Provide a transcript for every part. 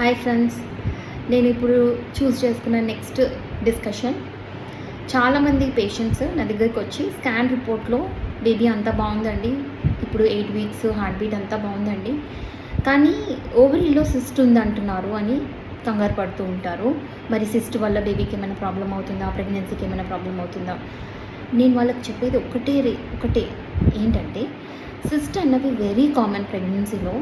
Hi friends, నేను ఇప్పుడు చూస్ చేసుకున్న నెక్స్ట్ డిస్కషన్. చాలామంది పేషెంట్స్ నా దగ్గరికి వచ్చి స్కాన్ రిపోర్ట్లో బేబీ అంతా బాగుందండి, ఇప్పుడు 8 వీక్స్, హార్ట్ బీట్ అంతా బాగుందండి, కానీ ఓవరీలో సిస్ట్ ఉందంటున్నారు అని కంగారు పడుతూ ఉంటారు. మరి సిస్ట్ వల్ల బేబీకి ఏమైనా ప్రాబ్లం అవుతుందా, ప్రెగ్నెన్సీకి ఏమైనా ప్రాబ్లం అవుతుందా? నేను వాళ్ళకి చెప్పేది ఒకటే ఏంటంటే, సిస్ట్ అన్నవి వెరీ కామన్ ప్రెగ్నెన్సీలో.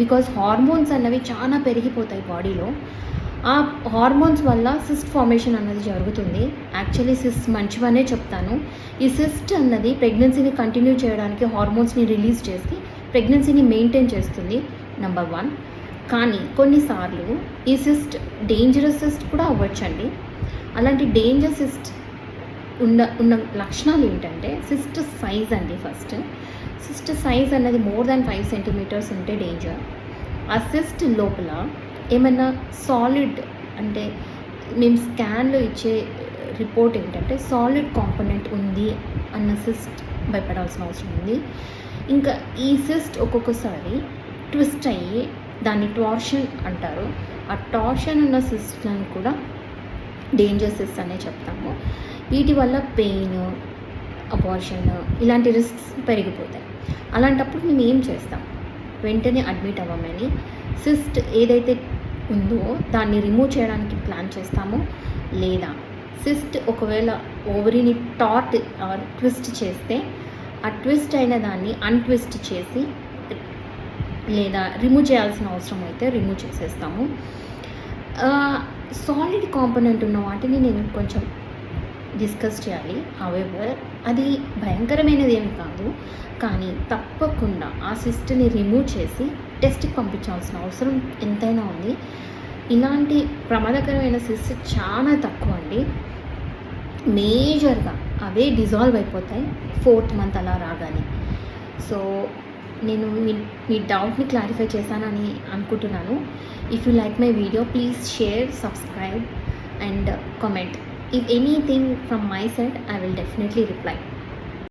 బికాజ్ హార్మోన్స్ అన్నవి చాలా పెరిగిపోతాయి బాడీలో. ఆ హార్మోన్స్ వల్ల సిస్ట్ ఫార్మేషన్ అన్నది జరుగుతుంది. యాక్చువల్లీ సిస్ట్ మంచివనే చెప్తాను. ఈ సిస్ట్ అన్నది ప్రెగ్నెన్సీని కంటిన్యూ చేయడానికి హార్మోన్స్ని రిలీజ్ చేసి ప్రెగ్నెన్సీని మెయింటైన్ చేస్తుంది, నెంబర్ 1. కానీ కొన్నిసార్లు ఈ సిస్ట్ డేంజరస్ సిస్ట్ కూడా అవ్వచ్చండి. అలాంటి డేంజర్ సిస్ట్ ఉన్న లక్షణాలు ఏంటంటే, సిస్ట్ సైజ్ అండి. ఫస్ట్ సిస్ట్ సైజ్ అన్నది మోర్ దాన్ 5 సెంటీమీటర్స్ ఉంటే డేంజర్. ఆ సిస్ట్ లోపల ఏమైనా సాలిడ్, అంటే మేము స్కాన్లో ఇచ్చే రిపోర్ట్ ఏంటంటే సాలిడ్ కాంపోనెంట్ ఉంది అన్న సిస్ట్ భయపడాల్సిన అవసరం ఉంది. ఇంకా ఈ సిస్ట్ ఒక్కొక్కసారి ట్విస్ట్ అయ్యి దాన్ని టార్షన్ అంటారు. ఆ టార్షన్ ఉన్న సిస్ట్లను కూడా డేంజర్ సిస్ట్ అనే చెప్తాము. వీటి వల్ల పెయిన్, అబార్షన్ ఇలాంటి రిస్క్స్ పెరిగిపోతాయి. అలాంటప్పుడు మేము ఏం చేస్తాం, వెంటనే అడ్మిట్ అవ్వమని సిస్ట్ ఏదైతే ఉందో దాన్ని రిమూవ్ చేయడానికి ప్లాన్ చేస్తాము. లేదా సిస్ట్ ఒకవేళ ఓవరీని ట్విస్ట్ చేస్తే ఆ ట్విస్ట్ అయిన దాన్ని అన్ట్విస్ట్ చేసి, లేదా రిమూవ్ చేయాల్సిన అవసరం అయితే రిమూవ్ చేసేస్తాము. సాలిడ్ కాంపోనెంట్ ఉన్న వాటిని నేను కొంచెం డిస్కస్ చేయాలి. హౌఎవర్ అది భయంకరమైనది ఏమి కాదు, కానీ తప్పకుండా ఆ సిస్ట్ని రిమూవ్ చేసి టెస్ట్కి పంపించాల్సిన అవసరం ఎంతైనా ఉంది. ఇలాంటి ప్రమాదకరమైన సిస్ట్ చాలా తక్కువ అండి. మేజర్గా అవే డిజాల్వ్ అయిపోతాయి 4th మంత్ అలా రాగానే. సో నేను మీ డౌట్ని క్లారిఫై చేశానని అనుకుంటున్నాను. If you like my video, please share, subscribe and comment. If anything from my side, I will definitely reply.